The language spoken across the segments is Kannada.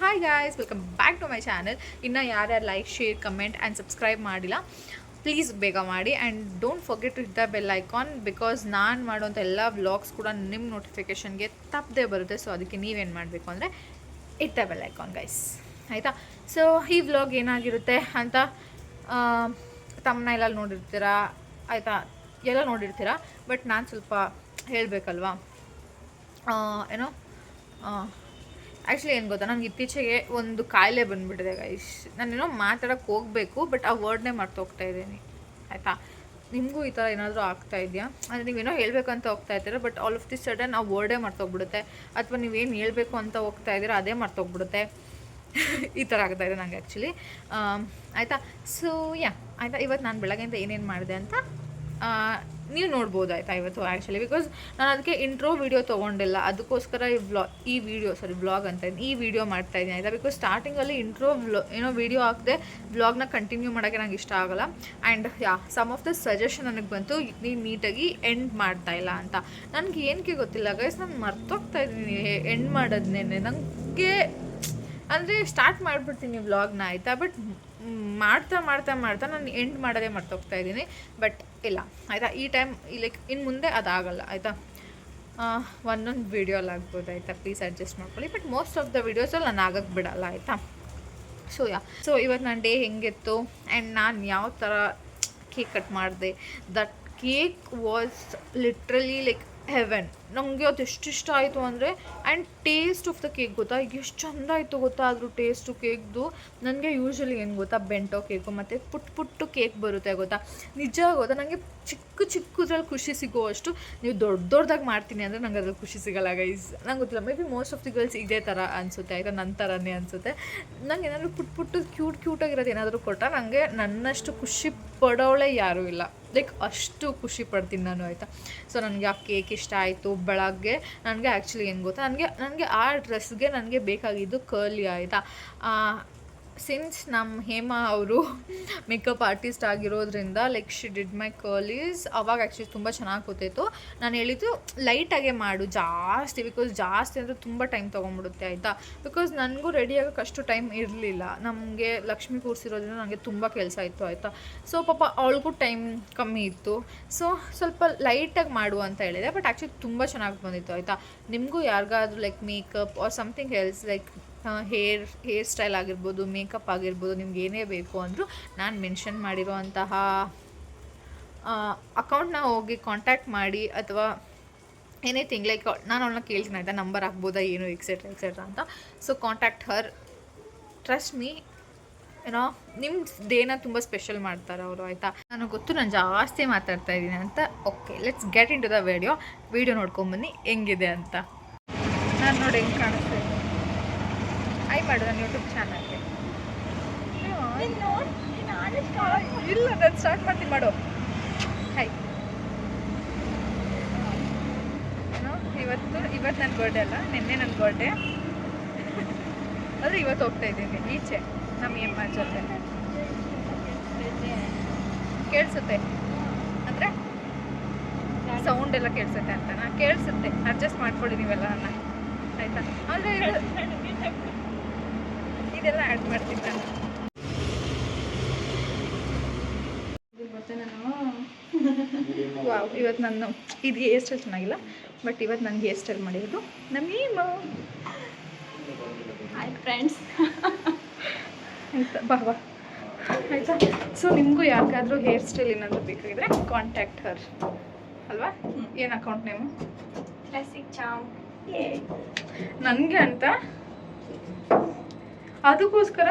Hi guys, welcome back to my channel. ಇನ್ನು ಯಾರ್ಯಾರು like, share, comment and subscribe ಮಾಡಿಲ್ಲ, ಪ್ಲೀಸ್ ಬೇಗ ಮಾಡಿ. And don't forget to hit the bell icon, because ನಾನು ಮಾಡೋಂಥ ಎಲ್ಲ ವ್ಲಾಗ್ಸ್ ಕೂಡ ನಿಮ್ಮ ನೋಟಿಫಿಕೇಷನ್ಗೆ ತಪ್ಪದೆ ಬರುತ್ತೆ. ಸೊ ಅದಕ್ಕೆ ನೀವೇನು ಮಾಡಬೇಕು ಅಂದರೆ hit the bell icon guys, ಆಯಿತಾ? ಸೊ ಈ ವ್ಲಾಗ್ ಏನಾಗಿರುತ್ತೆ ಅಂತ ತಮ್ಮನೆಲ್ಲ ನೋಡಿರ್ತೀರಾ, ಆಯಿತಾ? ಎಲ್ಲ ನೋಡಿರ್ತೀರಾ. ಬಟ್ ನಾನು ಸ್ವಲ್ಪ ಹೇಳಬೇಕಲ್ವಾ, ಏನೋ ಆ್ಯಕ್ಚುಲಿ ಏನು ಗೊತ್ತಾ, ನನಗೆ ಇತ್ತೀಚೆಗೆ ಒಂದು ಕಾಯಿಲೆ ಬಂದುಬಿಟ್ಟಿದೆ ಗೈಸ್. ನಾನೇನೋ ಮಾತಾಡೋಕ್ಕೆ ಹೋಗಬೇಕು, ಬಟ್ ಆ ವರ್ಡ್ನೇ ಮರ್ತೋಗ್ತಾ ಇದ್ದೀನಿ, ಆಯಿತಾ? ನಿಮಗೂ ಈ ಥರ ಏನಾದರೂ ಆಗ್ತಾ ಇದೆಯಾ? ಅಂದರೆ ನೀವೇನೋ ಹೇಳಬೇಕಂತ ಹೋಗ್ತಾ ಇದ್ದೀರಾ, but all of the sudden ಆ ವರ್ಡೇ ಮರ್ತೋಗ್ಬಿಡುತ್ತೆ, ಅಥವಾ ನೀವೇನು ಹೇಳಬೇಕು ಅಂತ ಹೋಗ್ತಾ ಇದ್ದೀರಾ ಅದೇ ಮರ್ತೋಗ್ಬಿಡುತ್ತೆ. ಈ ಥರ ಆಗ್ತಾಯಿದೆ ನನಗೆ ಆ್ಯಕ್ಚುಲಿ, ಆಯಿತಾ? ಸೊ ಆಯಿತಾ, ಇವತ್ತು ನಾನು ಬೆಳಗ್ಗೆಯಿಂದ ಏನೇನು ಮಾಡಿದೆ ಅಂತ ನೀವು ನೋಡ್ಬೋದು, ಆಯಿತಾ? ಇವತ್ತು ಆ್ಯಕ್ಚುಲಿ ಬಿಕಾಸ್ ನಾನು ಅದಕ್ಕೆ ಇಂಟ್ರೋ ವೀಡಿಯೋ ತೊಗೊಂಡಿಲ್ಲ, ಅದಕ್ಕೋಸ್ಕರ ಈ ವ್ಲಾಗ್ ಅಂತ ಈ ವಿಡಿಯೋ ಮಾಡ್ತಾಯಿದ್ದೀನಿ, ಆಯಿತಾ? ಬಿಕಾಸ್ ಸ್ಟಾರ್ಟಿಂಗಲ್ಲಿ ಇಂಟ್ರೋ ವೀಡಿಯೋ ಹಾಕಿದೆ, ವ್ಲಾಗ್ನ ಕಂಟಿನ್ಯೂ ಮಾಡೋಕ್ಕೆ ನಂಗೆ ಇಷ್ಟ ಆಗೋಲ್ಲ. And some of the suggestion ನನಗೆ ಬಂತು, ನೀನು ನೀಟಾಗಿ ಎಂಡ್ ಮಾಡ್ತಾಯಿಲ್ಲ ಅಂತ. ನನಗೆ ಏನಕ್ಕೆ ಗೊತ್ತಿಲ್ಲ ಗೈಸ್, ನಾನು ಮರ್ತೋಗ್ತಾ ಇದ್ದೀನಿ ಎಂಡ್ ಮಾಡೋದನ್ನೇ. ನನಗೆ ಅಂದರೆ ಸ್ಟಾರ್ಟ್ ಮಾಡಿಬಿಡ್ತೀನಿ ವ್ಲಾಗ್ನ, ಆಯಿತಾ? ಬಟ್ ಮಾಡ್ತಾ ನಾನು ಎಂಡ್ ಮಾಡೋದೇ ಮರ್ತೋಗ್ತಾ ಇದ್ದೀನಿ. ಬಟ್ ಇಲ್ಲ, ಆಯಿತಾ? ಈ ಟೈಮ್ ಲೈಕ್ ಇನ್ನು ಮುಂದೆ ಅದಾಗಲ್ಲ, ಆಯಿತಾ? ಒಂದೊಂದು ವೀಡಿಯೋಲ್ಲಿ ಆಗ್ಬೋದು, ಆಯಿತಾ? ಪ್ಲೀಸ್ ಅಡ್ಜಸ್ಟ್ ಮಾಡ್ಕೊಳ್ಳಿ. ಬಟ್ ಮೋಸ್ಟ್ ಆಫ್ ದ ವೀಡಿಯೋಸಲ್ಲಿ ನಾನು ಆಗಕ್ಕೆ ಬಿಡಲ್ಲ, ಆಯಿತಾ? ಸೊ ಇವತ್ತು ನನ್ನ ಡೇ ಹೆಂಗಿತ್ತು ಆ್ಯಂಡ್ ನಾನು ಯಾವ ಥರ ಕೇಕ್ ಕಟ್ ಮಾಡಿದೆ, that cake was literally like Heaven. ನನಗೆ ಅದು ಎಷ್ಟು ಇಷ್ಟ ಆಯಿತು ಅಂದರೆ, and taste of the cake ಗೊತ್ತಾ, ಎಷ್ಟು ಚೆಂದ ಆಯಿತು ಗೊತ್ತಾ ಅದ್ರ ಟೇಸ್ಟು ಕೇಕ್ದು. ನನಗೆ ಯೂಶ್ವಲಿ ಏನು ಗೊತ್ತಾ, ಬೆಂಟೋ ಕೇಕು ಮತ್ತು ಪುಟ್ಟು ಕೇಕ್ ಬರುತ್ತೆ ಗೊತ್ತಾ, ನಿಜ ಗೊತ್ತಾ, ನನಗೆ ಚಿಕ್ಕದ್ರಲ್ಲಿ ಖುಷಿ ಸಿಗೋವಷ್ಟು ನೀವು ದೊಡ್ಡದಾಗಿ ಮಾಡ್ತೀನಿ ಅಂದರೆ ನಂಗೆ ಅದ್ರಲ್ಲಿ ಖುಷಿ ಸಿಗೋಲ್ಲ ಗೈಸ್. ನಂಗೆ ಗೊತ್ತಿಲ್ಲ, may be most of the girls ಇದೇ ಥರ ಅನಿಸುತ್ತೆ, ಆಯಿತಾ? ನನ್ನ ಥರನೇ ಅನಿಸುತ್ತೆ. ನಂಗೆ ಏನಾದರೂ ಪುಟ್ಟು ಕ್ಯೂಟಾಗಿರೋದು ಏನಾದರೂ ಕೊಟ್ಟ ನನಗೆ ನನ್ನಷ್ಟು ಖುಷಿ ಪಡೋಳೆ ಯಾರೂ ಇಲ್ಲ, ಲೈಕ್ ಅಷ್ಟು ಖುಷಿ ಪಡ್ತೀನಿ ನಾನು, ಆಯಿತಾ? ಸೊ ನನಗೆ ಆ ಕೇಕ್ ಇಷ್ಟ ಆಯಿತು. ಬೆಳಗ್ಗೆ ನನಗೆ ಆ್ಯಕ್ಚುಲಿ ಏನು ಗೊತ್ತಾ, ನನಗೆ ಆ ಡ್ರೆಸ್ಗೆ ನನಗೆ ಬೇಕಾಗಿದ್ದು ಕರ್ಲಿ, ಆಯಿತಾ? ಸಿನ್ಸ್ ನಮ್ಮ ಹೇಮಾ ಅವರು ಮೇಕಪ್ ಆರ್ಟಿಸ್ಟ್ ಆಗಿರೋದ್ರಿಂದ ಲೈಕ್ ಶಿ ಡಿಡ್ ಮೈ ಕರ್ಲೀಸ್. ಅವಾಗ ಆ್ಯಕ್ಚುಲಿ ತುಂಬ ಚೆನ್ನಾಗಿ ಕೂತಿತ್ತು. ನಾನು ಹೇಳಿದ್ದು ಲೈಟಾಗೆ ಮಾಡು, ಜಾಸ್ತಿ, ಬಿಕಾಸ್ ಜಾಸ್ತಿ ಅಂದರೆ ತುಂಬ ಟೈಮ್ ತೊಗೊಂಡ್ಬಿಡುತ್ತೆ, ಆಯಿತಾ? ಬಿಕಾಸ್ ನನಗೂ ರೆಡಿ ಆಗೋಕ್ಕೆ ಅಷ್ಟು ಟೈಮ್ ಇರಲಿಲ್ಲ. ನಮಗೆ ಲಕ್ಷ್ಮಿ ಕೂರಿಸಿರೋದ್ರಿಂದ ನನಗೆ ತುಂಬ ಕೆಲಸ ಇತ್ತು, ಆಯಿತಾ? ಸೊ ಪಾಪ ಅವಳಿಗೂ ಟೈಮ್ ಕಮ್ಮಿ ಇತ್ತು. ಸೊ ಸ್ವಲ್ಪ ಲೈಟಾಗಿ ಮಾಡು ಅಂತ ಹೇಳಿದೆ. ಬಟ್ ಆ್ಯಕ್ಚುಲಿ ತುಂಬ ಚೆನ್ನಾಗಿ ಬಂದಿತ್ತು, ಆಯಿತಾ? ನಿಮಗೂ ಯಾರಿಗಾದ್ರೂ like makeup or something else like hair style ಆಗಿರ್ಬೋದು, ಮೇಕಪ್ ಆಗಿರ್ಬೋದು, ನಿಮ್ಗೆ ಏನೇ ಬೇಕು ಅಂದರೂ ನಾನು ಮೆನ್ಷನ್ ಮಾಡಿರೋ ಅಂತಹ ಅಕೌಂಟ್ನ ಹೋಗಿ ಕಾಂಟ್ಯಾಕ್ಟ್ ಮಾಡಿ, ಅಥವಾ ಎನಿಥಿಂಗ್ ಲೈಕ್ ನಾನು ಅವಳನ್ನ ಕೇಳ್ತೀನಿ, ಆಯಿತಾ? ನಂಬರ್ ಹಾಕ್ಬೋದಾ ಏನು ಎಕ್ಸೆಟ್ರಾ ಅಂತ. ಸೊ ಕಾಂಟ್ಯಾಕ್ಟ್ ಹರ್, ಟ್ರಸ್ಟ್ ಮೀ, ಏನೋ ನಿಮ್ಮ ಡೇನ ತುಂಬ ಸ್ಪೆಷಲ್ ಮಾಡ್ತಾರೆ ಅವರು, ಆಯಿತಾ? ನನಗೆ ಗೊತ್ತು ನಾನು ಜಾಸ್ತಿ ಮಾತಾಡ್ತಾ ಇದ್ದೀನಿ ಅಂತ. Okay, let's get into the video ನೋಡ್ಕೊಂಬನ್ನಿ ಹೆಂಗಿದೆ ಅಂತ. ನಾನು ನೋಡಿ ಹೆಂಗೆ ಕಾಣಿಸ್ತಾ ಇದ್ದೀನಿ, ಹಾಯ್ ಮಾಡು ನನ್ನ ಯೂಟ್ಯೂಬ್ ಚಾನಲ್ಗೆ. ಇಲ್ಲ, ನಾನು ಸ್ಟಾರ್ಟ್ ಮಾಡ್ತೀನಿ, ಮಾಡು ಹಾಯ್. ಏನೋ ಇವತ್ತು ನನ್ನ ಬರ್ಡೇ ಅಲ್ಲ, ನಿನ್ನೆ ನನ್ನ ಬರ್ಡೇ, ಆದರೆ ಇವತ್ತು ಹೋಗ್ತಾ ಇದ್ದೀನಿ ಈಚೆ ನಮ್ಮ ಅಮ್ಮ ಜೊತೆ. ಕೇಳಿಸುತ್ತೆ ಅಂದರೆ ಸೌಂಡ್ ಎಲ್ಲ ಕೇಳಿಸುತ್ತೆ ಅಂತನಾ? ಕೇಳಿಸುತ್ತೆ, ಅಡ್ಜಸ್ಟ್ ಮಾಡ್ಕೊಳ್ಳಿ ನೀವೆಲ್ಲ ನನ್ನ, ಆಯಿತಾ? ಅಂದರೆ ಇದೆಲ್ಲ ಆ್ಯಡ್ ಮಾಡ್ತೀನಿ ನಾನು. ವಾವ್, ಇವತ್ತು ನಾನು ಇದು ಹೇರ್ ಸ್ಟೈಲ್ ಚೆನ್ನಾಗಿಲ್ಲ, ಬಟ್ ಇವತ್ತು ನನಗೆ ಹೇರ್ ಸ್ಟೈಲ್ ಮಾಡಿರೋದು ನಮ್ಮ ಹಾಯ್ ಫ್ರೆಂಡ್ಸ್, ಆಯಿತಾ? ಬಾ ಆಯಿತಾ? ಸೊ ನಿಮಗೂ ಯಾರಿಗಾದರೂ ಹೇರ್ ಸ್ಟೈಲ್ ಏನಾದರೂ ಬೇಕಾಗಿದ್ರೆ ಕಾಂಟ್ಯಾಕ್ಟ್ ಹರ್, ಅಲ್ವಾ? ಏನು ಅಕೌಂಟ್ ನೇಮು? ಕ್ಲಾಸಿಕ್ ಚಾಮ್. ನನಗೆ ಅಂತ ಅದಕ್ಕೋಸ್ಕರ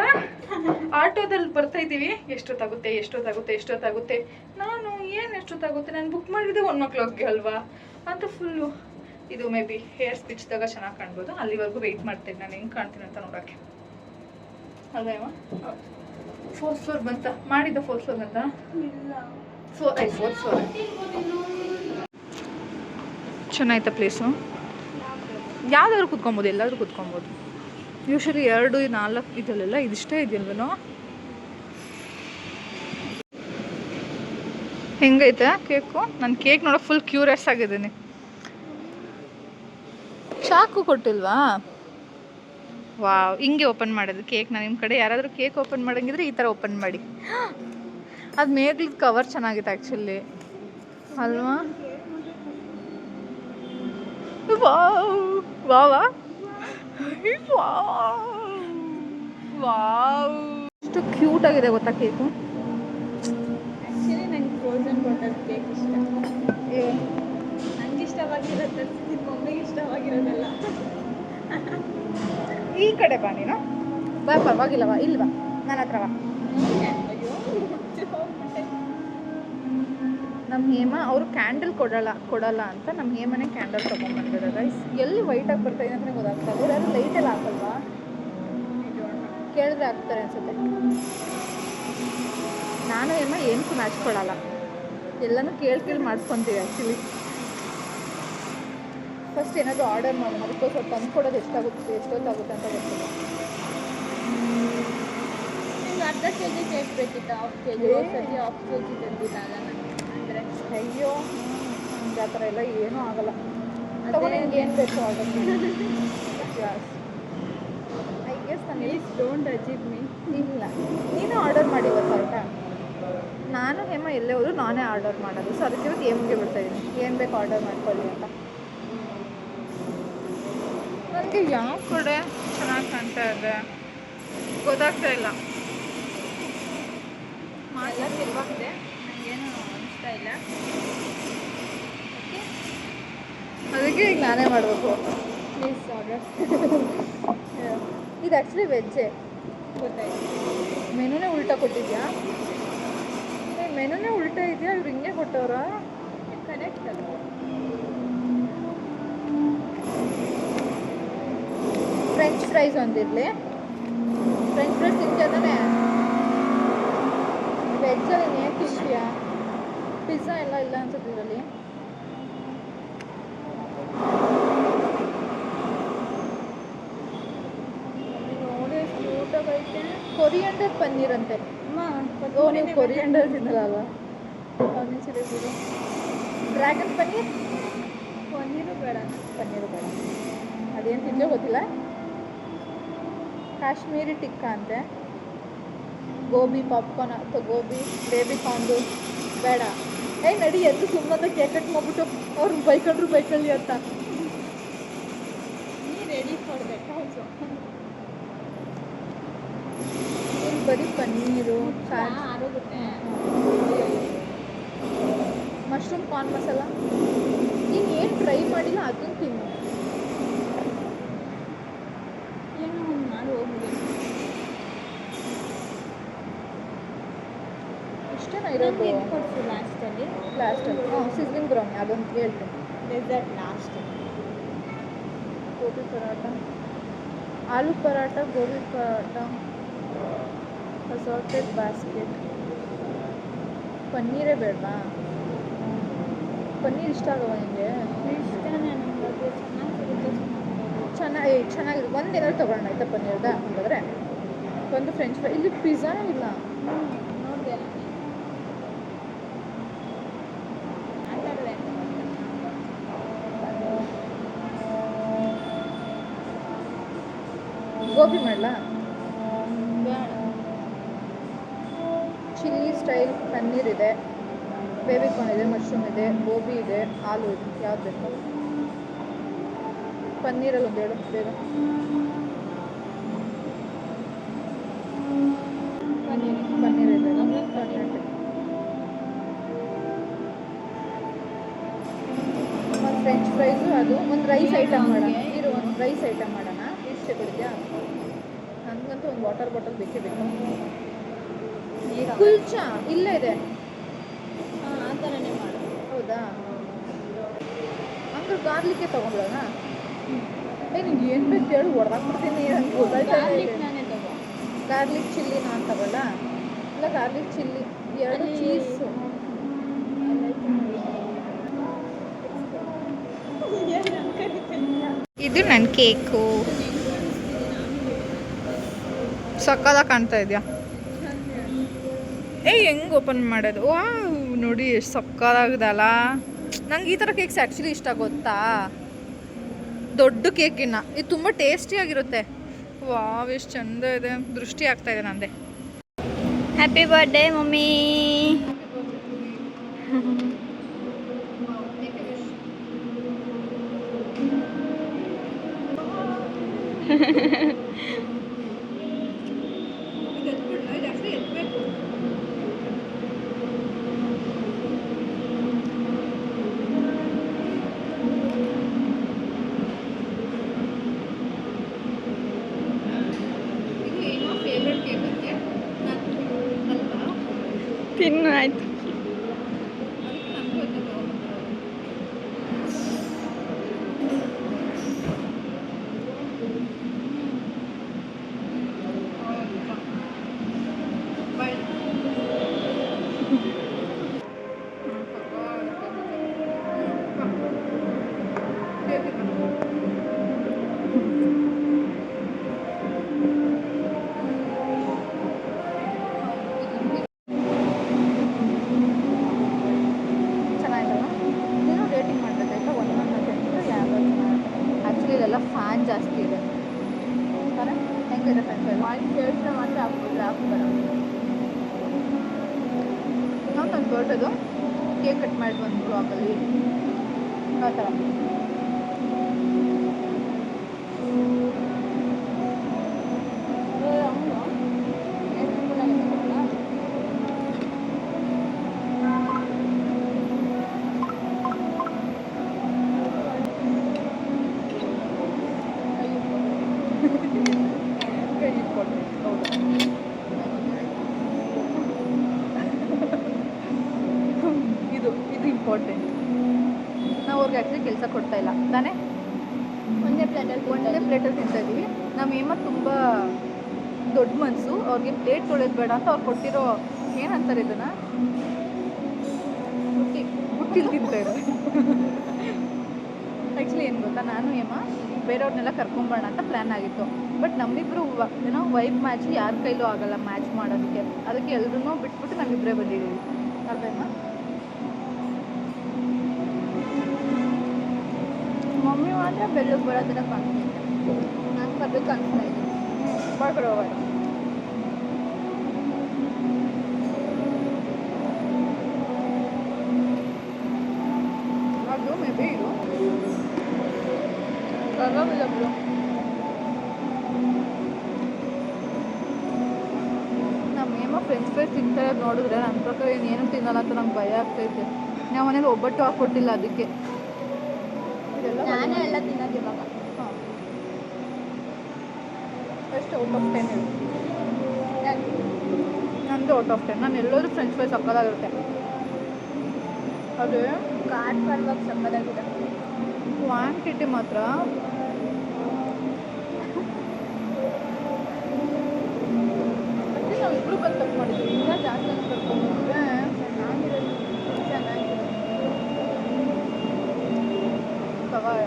ಆಟೋದಲ್ಲಿ ಬರ್ತಾಯಿದ್ದೀವಿ. ಎಷ್ಟೊತ್ತಾಗುತ್ತೆ ನಾನು ಏನು ಎಷ್ಟೊತ್ತಾಗುತ್ತೆ, ನಾನು ಬುಕ್ ಮಾಡಿದ್ದೆ 1 o'clockಗೆ ಅಲ್ವಾ ಅಂತ. ಫುಲ್ಲು ಇದು ಮೇ ಬಿ ಹೇರ್ ಸ್ಪಿಚ್ದಾಗ ಚೆನ್ನಾಗಿ ಕಾಣ್ಬೋದು, ಅಲ್ಲಿವರೆಗೂ ವೆಯ್ಟ್ ಮಾಡ್ತೀನಿ ನಾನು ಹೆಂಗೆ ಕಾಣ್ತೀನಿ ಅಂತ ನೋಡೋಕ್ಕೆ, ಅಲ್ವಾ? 4th ಫ್ಲೋರ್ ಬಂತ ಮಾಡಿದ್ದ, 4th ಫ್ಲೋರ್ ಬಂತ, 4th ಫ್ಲೋರ್. ಚೆನ್ನಾಯ್ತಾ ಪ್ಲೇಸು? ಯಾವುದಾದ್ರು ಕುತ್ಕೊಬೋದು, ಎಲ್ಲಾದರೂ ಕುತ್ಕೊಬೋದು. ಯೂಶ್ವಲಿ 2, 4 ಇದಲ್ಲೆಲ್ಲ ಇದಿಷ್ಟೇ ಇದೆಯಲ್ವನೋ. ಹೆಂಗೈತೆ ಕೇಕು? ನಾನು ಕೇಕ್ ನೋಡೋ ಫುಲ್ ಕ್ಯೂರಿಯಸ್ ಆಗಿದ್ದೀನಿ. ಚಾಕು ಕೊಟ್ಟಿಲ್ವಾ? ವಾವ್, ಹಿಂಗೆ ಓಪನ್ ಮಾಡೋದು ಕೇಕ್ನ. ನಿಮ್ಮ ಕಡೆ ಯಾರಾದರೂ ಕೇಕ್ ಓಪನ್ ಮಾಡೋಂಗಿದ್ರೆ ಈ ಥರ ಓಪನ್ ಮಾಡಿ. ಅದು ಮೇಗ್ಲಿದ್ದು ಕವರ್ ಚೆನ್ನಾಗಿದೆ ಆ್ಯಕ್ಚುಲಿ ಅಲ್ವಾ? ವಾವ್ ವಾವಾ ವಾವ್, ಎಷ್ಟು ಕ್ಯೂಟ್ ಆಗಿದೆ ಗೊತ್ತಾ ಕೇಕು. ಆ್ಯಕ್ಚುಲಿ ನಂಗೆ ಫ್ರೋಝನ್ ಬಟರ್ ಕೇಕ್ ಇಷ್ಟ. ನಂಗೆ ಇಷ್ಟವಾಗಿರೋದು ಮಮ್ಮಿಗೆ ಇಷ್ಟವಾಗಿರೋದಲ್ಲ. ಈ ಕಡೆ ಬಾ ನೀನು, ಬಾ, ಪರವಾಗಿಲ್ಲವಾ, ಇಲ್ವಾ ನನ್ನ ಹತ್ರ ಬಾ. ನಮ್ಮ ಹೇಮ ಅವರು ಕ್ಯಾಂಡಲ್ ಕೊಡಲ್ಲ ಅಂತ ನಮ್ಮ ಹೇಮನೆ ಕ್ಯಾಂಡಲ್ ತೊಗೊಂಡ್ಬಂದಿದ್ದಾರೆ ಗೈಸ್. ಎಲ್ಲಿ ವೈಟಾಗಿ ಬರ್ತಾ ಇದೆ ಅಂತಲೇ ಗೊತ್ತಾಗ್ತಾ ಇಲ್ಲ. ಯಾರು ಲೈಟೆಲ್ಲ ಹಾಕಲ್ವಾ? ಕೇಳಿದ್ರೆ ಹಾಕ್ತಾರೆ ಅನ್ಸುತ್ತೆ. ನಾನು ಹೇಮ ಏನಕ್ಕೂ ಮ್ಯಾಚ್ ಕೊಡಲ್ಲ, ಎಲ್ಲನೂ ಕೇಳಿ ಮಾಡಿಸ್ಕೊತೀವಿ ಆ್ಯಕ್ಚುಲಿ. ಫಸ್ಟ್ ಏನಾದರೂ ಆರ್ಡರ್ ಮಾಡೋಣ, ಅದಕ್ಕೋಸ್ಕರ ತಂದ್ಕೊಡೋದು ಎಷ್ಟೊತ್ತಾಗುತ್ತೆ ಅಂತ ಗೊತ್ತಿಲ್ಲ. ನಿಮ್ಗೆ ಅರ್ಧ ಕೆ ಜಿ ಕೇಕ್ ಬೇಕಿತ್ತು, ಹಾಫ್ ಕೆ ಜಿ ಸತಿ ಹಾಫ್ ಕೆ ಜಿ ತಂದಿದ್ದಾಗಲ್ಲ ಅಂದರೆ. ಅಯ್ಯೋ, ಆ ಥರ ಎಲ್ಲ ಏನೂ ಆಗಲ್ಲ. ತಗೊಂಡು ನಿಮ್ಗೆ ಏನು ಬೇಕು ಆರ್ಡರ್ ಐ ಗೆಸ್ ನಾನು ಡೋಂಟ್ ಅಚೀವ್ ಮೀ. ಇಲ್ಲ, ನೀನು ಆರ್ಡರ್ ಮಾಡಿ ಗೊತ್ತಾಯ್ತಾ? ನಾನು ಹೇಮ ಎಲ್ಲೇ ಹೋದ್ರು ನಾನೇ ಆರ್ಡರ್ ಮಾಡೋದು. ಸೊ ಅದಕ್ಕೆ ಇವತ್ತು ಹೇಮಗೆ ಬಿಡ್ತಾಯಿದ್ದೀನಿ, ಏನು ಬೇಕು ಆರ್ಡರ್ ಮಾಡ್ಕೊಳ್ಳಿ ಅಂತ. ನನಗೆ ಯಾವ ಕಡೆ ಚೆನ್ನಾಗಿ ಕಾಣ್ತಾ ಇದೆ ಗೊತ್ತಾಗ್ತಾ ಇಲ್ಲ. ಎಲ್ಲ ತಿರುವಾಗಿದೆ, ನನಗೇನು ಅನಿಸ್ತಾ ಇಲ್ಲ. ಅದಕ್ಕೆ ಈಗ ನಾನೇ ಮಾಡಬೇಕು. Please order. ಇದು ಆ್ಯಕ್ಚುಲಿ ವೆಜ್ಜೇ, ಗೊತ್ತಾಯ್ತು. ಮೆನುನೇ ಉಲ್ಟಾ ಕೊಟ್ಟಿದ್ಯಾ? ಮೆನುನೇ ಉಲ್ಟಾ ಇದೆಯಾ? ಇವ್ರು ಹಿಂಗೆ ಕೊಟ್ಟವ್ರಾ? ಕರೆಕ್ಟ್ ಅಲ್ಲ. ಫ್ರೆಂಚ್ ಫ್ರೈಸ್ ಒಂದಿರಲಿ. ಫ್ರೆಂಚ್ ಫ್ರೈಸ್ ತಿಂತಾನೆ ವೆಜ್ಜಲ್ಲಿ ಏನು ತಿಂತೀಯಾ? ಪಿಜ್ಜಾ ಎಲ್ಲ ಇಲ್ಲ ಅನ್ಸುತ್ತೆ ಇದರಲ್ಲಿ. ನೋಡಿ ಎಷ್ಟು ಕ್ಯೂಟಾಗೈತೆ. ಕೊರಿಯಂಡರ್ ಪನ್ನೀರ್ ಅಂತೆ. ಓ, ನೀವು ಕೊರಿಯಂಡರ್ ತಿನ್ನಲ್ಲ? ಡ್ರ್ಯಾಗನ್ ಪನ್ನೀರ್. ಪನ್ನೀರು ಬೇಡ. ಪನ್ನೀರು ಬೇಡ, ಅದೇನು ತಿಂದೋ ಗೊತ್ತಿಲ್ಲ. ಕಾಶ್ಮೀರಿ ಟಿಕ್ಕ ಅಂತೆ. ಗೋಬಿ ಪಾಪ್ಕಾರ್ನ್ ಅಥವಾ ಗೋಬಿ ಬೇಬಿ ಕಾರ್ನ್ದು ಬೇಡ. ನಡಿ ಎದ್ದು ಸುಮ್ಮನೆ ಕೇಕ್ ಕಟ್ ಮಾಡ್ಬಿಟ್ಟು ಅವ್ರು ಬೈಕೊಳ್ಳಿ ಅಂತ. ನೀ ರೆಡಿ ಫಾರ್ ದಟ್ ಆಲ್ಸೋ. ಇಲ್ಲಿ ಬರೀ ಪನ್ನೀರು, ಆರೋಗುತ್ತೆ. Mushroom corn masala. ನೀನು ಏನು ಟ್ರೈ ಮಾಡಿಲ್ಲ ಅದನ್ನು ತಿನ್ನು. ಏನೋ ಒಂದು ಮಾಡಿ ಹೋಗ್ಬಿಡಿ. ಇಷ್ಟೇನ ಇರೋದು ಕೊಡ್ತು ಲಾಸ್ಟಲ್ಲಿ. ಸಿಸ್ಲಿಂಗ್ ಬ್ರೌನಿ ಅದೊಂದು ಹೇಳ್ತೀನಿ. Dessert last. Gobi paratha, aloo paratha, gobi paratha, assorted basket. ಪನ್ನೀರೇ ಬೇಡವಾ? ಪನ್ನೀರ್ ಇಷ್ಟ ಆಗವ ನಿಮಗೆ? ಇಷ್ಟನೇ ನನಗೆ. ಅದು ಚೆನ್ನಾಗಿರುತ್ತೆ. ಚೆನ್ನಾಗಿದೆ. ಒಂದೇನಾದ್ರು ತೊಗೊಳ್ಳೋಣ ಆಯ್ತಾ ಪನ್ನೀರ್ದ? ಹಾಗಾದರೆ ಒಂದು ಫ್ರೆಂಚ್ ಫ್ರೈ. ಇಲ್ಲಿ ಪಿಜ್ಜಾನೇ ಇಲ್ಲ. ನೋಡಿದೆ ಮಾತಾಡಲೆ. ಗೋಬಿ ಮಾಡಲಾ? ಬೇಡ. ಚಿಲ್ಲಿ ಸ್ಟೈಲ್ ಪನ್ನೀರ್ ಇದೆ, ಬೇಬಿ ಕಾರ್ನ್ ಇದೆ, ಮಶ್ರೂಮ್ ಇದೆ, ಗೋಬಿ ಇದೆ, ಆಲೂ ಇದೆ. ಯಾವ್ದು ಬೇಕು? ಪನ್ನೀರಲ್ಲಿ ಒಂದು ಹೇಳು ಬೇಗ. ಪನ್ನೀರ್ ಇದೆ. ಪನ್ನೀರ್ ಒಂದು ಫ್ರೆಂಚ್ ಫ್ರೈಸು, ಅದು ಒಂದು ರೈಸ್ ಐಟಮ್ ಮಾಡೋಣ. ಒಂದು ರೈಸ್ ಐಟಮ್ ಮಾಡೋಣ. ಎಷ್ಟು ಕೊಡಿದ್ಯಾ? ನನಗಂತೂ ಒಂದು ವಾಟರ್ ಬಾಟಲ್ ಬೇಕೇ ಬೇಕು. ಕುಲ್ಚಾ ಇಲ್ಲೇ ಇದೆ. ಹಾಂ, ಆ ಥರನೇ ಮಾಡು. ಹೌದಾ? ಹಂಗೆ ಗಾರ್ಲಿಕ್ಕೆ ತೊಗೊಂಡ್ಬಿಡೋಣ. ನಿಂಗೆ ಏನು ಬೇಕು ಹೇಳು, ಹೊಡೆದಾಕ್ಬಿಡ್ತೀನಿ. ನಂಗೆ ಗೊತ್ತಾಯ್ತಾ? ನಾನೇ ತಗೋ. ಗಾರ್ಲಿಕ್ ಚಿಲ್ಲಿ ನಾನು ತಗೊಳ್ಳ? ಇಲ್ಲ, ಗಾರ್ಲಿಕ್ ಚಿಲ್ಲಿ 2 ಚೀಸು. ಇದು ನನ್ನ ಕೇಕು. ಸಕ್ಕತ್ತಾಗಿ ಕಾಣ್ತಾ ಇದೆಯಾ? ಹೆಂಗೆ ಓಪನ್ ಮಾಡೋದು? ವಾವ್, ನೋಡಿ ಎಷ್ಟು ಸಕ್ಕತ್ತಾಗದಲ್ಲ. ನಂಗೆ ಈ ಥರ ಕೇಕ್ಸ್ ಆ್ಯಕ್ಚುಲಿ ಇಷ್ಟ ಗೊತ್ತಾ? ದೊಡ್ಡ ಕೇಕಿನ ಇದು ತುಂಬ ಟೇಸ್ಟಿಯಾಗಿರುತ್ತೆ. ವಾವ್ ಎಷ್ಟು ಚಂದ ಇದೆ, ದೃಷ್ಟಿ ಆಗ್ತಾ ಇದೆ ನಂದೆ. Happy birthday mummy. ತಿನ್ನು ಆಯ್ತು. ಚೆನ್ನಾಗಿಲ್ಲ, ನೀನು ರೇಟಿಂಗ್ ಮಾಡಬೇಕಾಯ್ತಾ? 1 ಯಾವ್ದು ಆ್ಯಕ್ಚುಲಿ ಇದೆಲ್ಲ ಫ್ಯಾನ್ ಜಾಸ್ತಿ ಇದೆ. ಹೆಂಗಿದೆ ಫ್ರೆಂಡ್ಸ್? ಯೋಚನೆ ಮಾತ್ರ ಆಗ್ಬಾರ. ನಾವು ನನ್ನ ಬರ್ಡೇದು ಕೇಕ್ ಕಟ್ ಮಾಡಿದ್ವಿ ಒಂದು ಬ್ಲಾಗಲ್ಲಿ, ಆ ಥರ. ಇದು ಇಂಪಾರ್ಟೆಂಟ್. ನಾವು ಅವ್ರಿಗೆ ಆ್ಯಕ್ಚುಲಿ ಕೆಲಸ ಕೊಡ್ತಾ ಇಲ್ಲ ತಾನೇ, ಒಂದೇ ಪ್ಲೇಟಲ್ಲಿ ತಿಂತಾ ಇದ್ದೀವಿ. ನಮ್ಮ ಏಮ ತುಂಬ ದೊಡ್ಡ ಮನಸ್ಸು, ಅವ್ರಿಗೆ ಪ್ಲೇಟ್ ತೊಳೆಯೋದು ಬೇಡ ಅಂತ ಅವ್ರು ಕೊಟ್ಟಿರೋ ಏನಂತಾರೆ ಇದನ್ನು, ಬುಟ್ಟಿಲಿ ತಿಂತಾ ಇದ್ದಾರೆ. ಆ್ಯಕ್ಚುಲಿ ಏನು ಗೊತ್ತಾ, ನಾನು ಏಮ ಬೇರೆಯವ್ರನ್ನೆಲ್ಲ ಕರ್ಕೊಂಬರೋಣ ಅಂತ ಪ್ಲ್ಯಾನ್ ಆಗಿತ್ತು. ಬಟ್ ನಮ್ಮಿಬ್ಬರು ಏನೋ ವೈಫ್ ಮ್ಯಾಚ್ ಯಾರ ಕೈಲೂ ಆಗಲ್ಲ ಮ್ಯಾಚ್ ಮಾಡೋದಕ್ಕೆ. ಅದಕ್ಕೆ ಎಲ್ಲರೂ ಬಿಟ್ಬಿಟ್ಟು ನಾವಿಬ್ಬರೇ ಬಂದಿದ್ದೀವಿ ಅಲ್ವೇಮ್ಮ? ಮಮ್ಮಿ ಮಾತ್ರ ಬೆಳ್ಳಗೆ ಬರೋ ಥರ ಕಾಣ್ತಿದ್ದೆ, ನಾನು ಕದ್ದು ಕಾಣಿಸ್ತಾ ಇದ್ದೀನಿ. ಮಾಡ್ಕೊಡೋವಾಗ ಅದು ಮೇ ಬಿ ಇದು ಪರವಾಗಿಲ್ಲ ಬಿಡು. ನಮ್ಮ ಏಮ ಫ್ರೆಂಚ್ ಫ್ರೈಸ್ ತಿಂತಾ ಇರೋದು ನೋಡಿದ್ರೆ ನನ್ನ ಪ್ರಕಾರ ಏನು ತಿನ್ನಲ್ಲ ಅಂತ ನಂಗೆ ಭಯ ಆಗ್ತೈತೆ. ನಾವು ಮನೇಲಿ ಒಬ್ಬಟ್ಟು ಹಾಕ್ಕೊಟ್ಟಿಲ್ಲ ಅದಕ್ಕೆ. ಇದೆಲ್ಲ ನಾನೇ ಎಲ್ಲ ತಿನ್ನೋದು ಇವಾಗ. ಹಾಂ, ಎಷ್ಟು ಔಟ್ ಆಫ್ 10 ಹೇಳಿ? ನಂದು ಔಟ್ ಆಫ್ 10. ನಾನು ಎಲ್ಲೋದ್ರೂ ಫ್ರೆಂಚ್ ಫ್ರೈಸ್ ಸಕ್ಕದಾಗಿರುತ್ತೆ. ಅದೇ ಕಾರ್ ಪರವಾಗಿ ಸಕ್ಕದಾಗಿದೆ. ಕ್ವಾಂಟಿಟಿ ಮಾತ್ರ ನಾವಿಬ್ರು ಬಂದು ತಪ್ಪು ಮಾಡಿದ್ವಿ. ಇನ್ನೂ ಜಾಸ್ತಿ ಕರ್ಕೊಂಡ್ಬಂದ್ರೆ ಚೆನ್ನಾಗಿರೋದು ಚೆನ್ನಾಗಿದೆ. ಸವಾಯ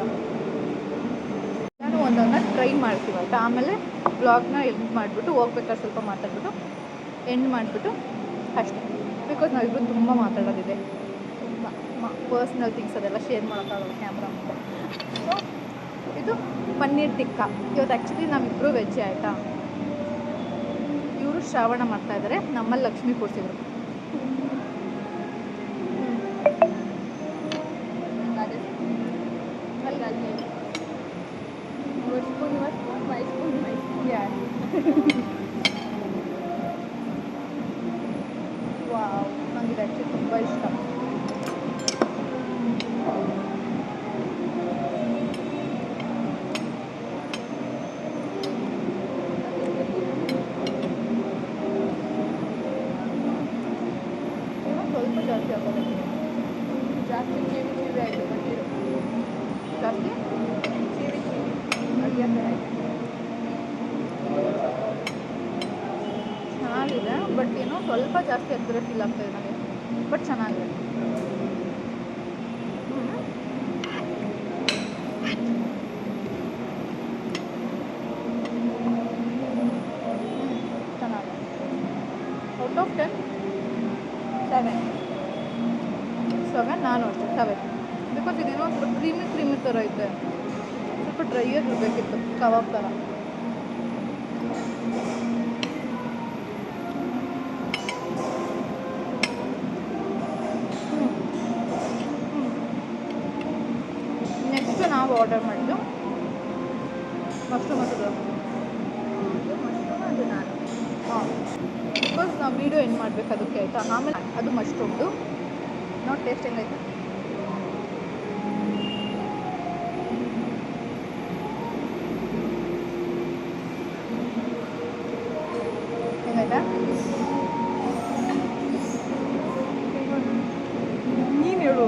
ನಾನು ಒಂದೊಂದನ್ನ ಟ್ರೈ ಮಾಡ್ತೀವಿ ಆಯಿತಾ. ಆಮೇಲೆ ಬ್ಲಾಗ್ನ ಎಂಡ್ ಮಾಡಿಬಿಟ್ಟು ಹೋಗ್ಬೇಕಾದ್ರೆ ಸ್ವಲ್ಪ ಮಾತಾಡ್ಬಿಟ್ಟು ಎಂಡ್ ಮಾಡಿಬಿಟ್ಟು ಅಷ್ಟೇ. ಬಿಕಾಸ್ ನಾವಿಬ್ರು ತುಂಬ ಮಾತಾಡೋದಿದೆ, ತುಂಬ ಪರ್ಸ್ನಲ್ ಥಿಂಗ್ಸ್ ಅದೆಲ್ಲ ಶೇರ್ ಮಾಡೋಕ್ಕಾಗಲ್ಲ ಕ್ಯಾಮ್ರಾ ಮುಂದೆ. ಸೊ ಇದು ಪನ್ನೀರ್ ಟಿಕ್ಕಾ. ಇವತ್ತು ಆ್ಯಕ್ಚುಲಿ ನಾವಿಬ್ಬರು ವೆಜ್ಜೆ ಆಯಿತಾ. ಇವರು ಶ್ರಾವಣ ಮಾಡ್ತಾಯಿದ್ದಾರೆ, ನಮ್ಮಲ್ಲಿ ಲಕ್ಷ್ಮೀ ಕೂರಿಸಿದ್ರು. ವಾವ್, ನನಗೆ ಆ್ಯಕ್ಚುಲಿ ತುಂಬ ಇಷ್ಟ. ಸ್ವಲ್ಪ ಜಾಸ್ತಿ ಹಾಕೋದು, ಜಾಸ್ತಿ ಕಿವಿ ಕಿವಿ ಆಯಿತು ಬಂದಿರೋ ಜಾಸ್ತಿ ಕಿವಿ ಕಿವಿ ಅಡುಗೆ ಥರ ಆಯಿತು. ಚೆನ್ನಾಗಿದೆ, ಬಟ್ ಏನೋ ಸ್ವಲ್ಪ ಜಾಸ್ತಿ ಆಗ್ತಿರೋ ಫೀಲ್ ಆಗ್ತಾಯಿದೆ ನನಗೆ. ಬಟ್ ಚೆನ್ನಾಗಿದೆ. ಚೆನ್ನಾಗಿದೆ. Out of 10 7. ನಾನು ಅಷ್ಟೇ 7. ಬಿಕಾಸ್ ಇದೇನೋ ಸ್ವಲ್ಪ ಕ್ರೀಮಿ ಥರ ಐತೆ, ಸ್ವಲ್ಪ ಡ್ರೈಯಾಗಿ ಇರಬೇಕಿತ್ತು, ಕಬಾಬ್ ಥರ. ವೀಡಿಯೋ ಏನು ಮಾಡಬೇಕು ಅದಕ್ಕೆ ಆಯಿತಾ. ಆಮೇಲೆ ಅದು ಮಶ್ರೂಮ್ದು ನೋಡಿ ಟೇಸ್ಟ್ ಹೆಂಗೈತೆ. ಹೆಂಗಾಯ್ತಾ? ನೀನು ಹೇಳು.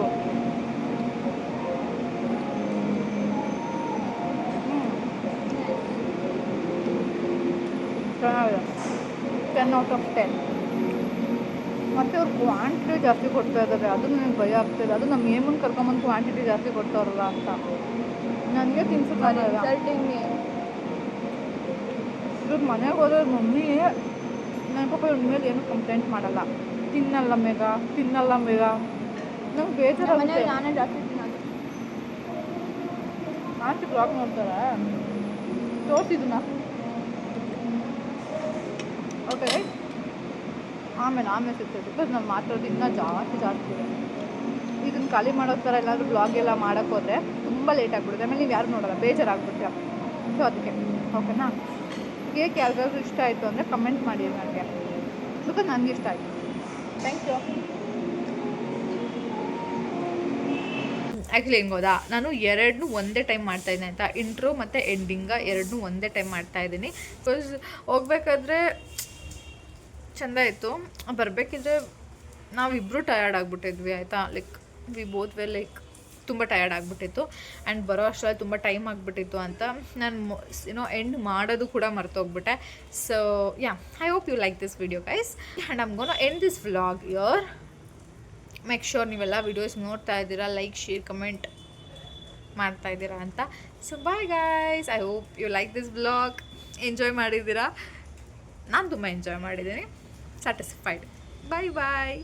ಚೆನ್ನಾಗಿದೆ, 10/10. ಮತ್ತು ಅವ್ರು ಕ್ವಾಂಟಿಟಿ ಜಾಸ್ತಿ ಕೊಡ್ತಾ ಇದ್ದಾರೆ, ಅದು ನನಗೆ ಭಯ ಆಗ್ತಾಯಿದೆ. ಅದು ನಮ್ಮ ಏಮನ್ನು ಕರ್ಕೊಂಬಂದು ಕ್ವಾಂಟಿಟಿ ಜಾಸ್ತಿ ಕೊಡ್ತಾವ್ರಲ್ಲ ಅಂತ ನನಗೆ ತಿನ್ಸೋಕ್ಕಾಗಲ್ಲ. ಇವ್ರ ಮನೆಗೆ ಹೋದ್ರೆ ಮಮ್ಮಿ ನನ್ನ ಪಾಪ ಇವ್ರ ಮೇಲೆ ಏನು ಕಂಪ್ಲೇಂಟ್ ಮಾಡಲ್ಲ, ತಿನ್ನಲ್ಲ ಮೇಘ ನಂಗೆ ಬೇಜಾರಾಗುತ್ತೆ. ನಾನೇ ಜಾಸ್ತಿ ತಿನ್ನೋದು. ಆಂಟಿ ಬ್ಲಾಗ್ ನೋಡ್ತಾರೆ, ತೋರಿಸಿದ್ನ. ಓಕೆ ಆಮೇಲೆ ಸಿಗ್ತದೆ, ಬಿಕಾಸ್ ನಾನು ಮಾತಾಡೋದು ಇನ್ನೂ ಜಾಸ್ತಿ ಇದೆ. ಇದನ್ನು ಖಾಲಿ ಮಾಡೋ ಥರ ಎಲ್ಲಾದರೂ ಬ್ಲಾಗ್ ಎಲ್ಲ ಮಾಡೋಕ್ಕೆ ಹೋದರೆ ತುಂಬ ಲೇಟ್ ಆಗಿಬಿಡುತ್ತೆ. ಆಮೇಲೆ ನೀವು ಯಾರು ನೋಡೋಲ್ಲ, ಬೇಜಾರಾಗ್ಬಿಡ್ತೀರ. ಸೊ ಅದಕ್ಕೆ ಓಕೆನಾ. ಕೇಕ್ ಯಾರಿಗಾದ್ರೂ ಇಷ್ಟ ಆಯಿತು ಅಂದರೆ ಕಮೆಂಟ್ ಮಾಡಿ ನನಗೆ, ಬಿಕಾಸ್ ನನಗೆ ಇಷ್ಟ ಆಯಿತು. Thank you. ಆ್ಯಕ್ಚುಲಿ ಹೆಂಗೆ ಹೋದಾ, ನಾನು ಎರಡನ್ನೂ ಒಂದೇ ಟೈಮ್ ಮಾಡ್ತಾಯಿದ್ದೀನಿ ಆಯಿತಾ. ಇಂಟ್ರೋ ಮತ್ತು ಎಂಡಿಂಗ ಎರಡನ್ನೂ ಒಂದೇ ಟೈಮ್ ಮಾಡ್ತಾಯಿದ್ದೀನಿ. ಬಿಕಾಸ್ ಹೋಗ್ಬೇಕಾದ್ರೆ ಚೆಂದ ಇತ್ತು, ಬರಬೇಕಿದ್ರೆ ನಾವಿಬ್ಬರು ಟಯರ್ಡ್ ಆಗಿಬಿಟ್ಟಿದ್ವಿ ಆಯಿತಾ. Like we both were like ತುಂಬ ಟಯರ್ಡ್ ಆಗಿಬಿಟ್ಟಿತ್ತು. ಆ್ಯಂಡ್ ಬರೋ ಅಷ್ಟರಲ್ಲಿ ತುಂಬ ಟೈಮ್ ಆಗಿಬಿಟ್ಟಿತ್ತು ಅಂತ ನಾನು ಎಂಡ್ ಮಾಡೋದು ಕೂಡ ಮರ್ತೋಗ್ಬಿಟ್ಟೆ. So yeah, I hope you like this video guys, and I'm gonna end this vlog here. Make sure ನೀವೆಲ್ಲ ವೀಡಿಯೋಸ್ ನೋಡ್ತಾ ಇದ್ದೀರಾ, ಲೈಕ್ ಶೇರ್ ಕಮೆಂಟ್ ಮಾಡ್ತಾ ಇದ್ದೀರಾ ಅಂತ. So bye guys, I hope you like this vlog. Enjoy ಮಾಡಿದ್ದೀರಾ, ನಾನು ತುಂಬ ಎಂಜಾಯ್ ಮಾಡಿದ್ದೀನಿ. ಸ್ಯಾಟಿಸ್ಫೈಡ್. ಬಾಯ್ ಬಾಯ್.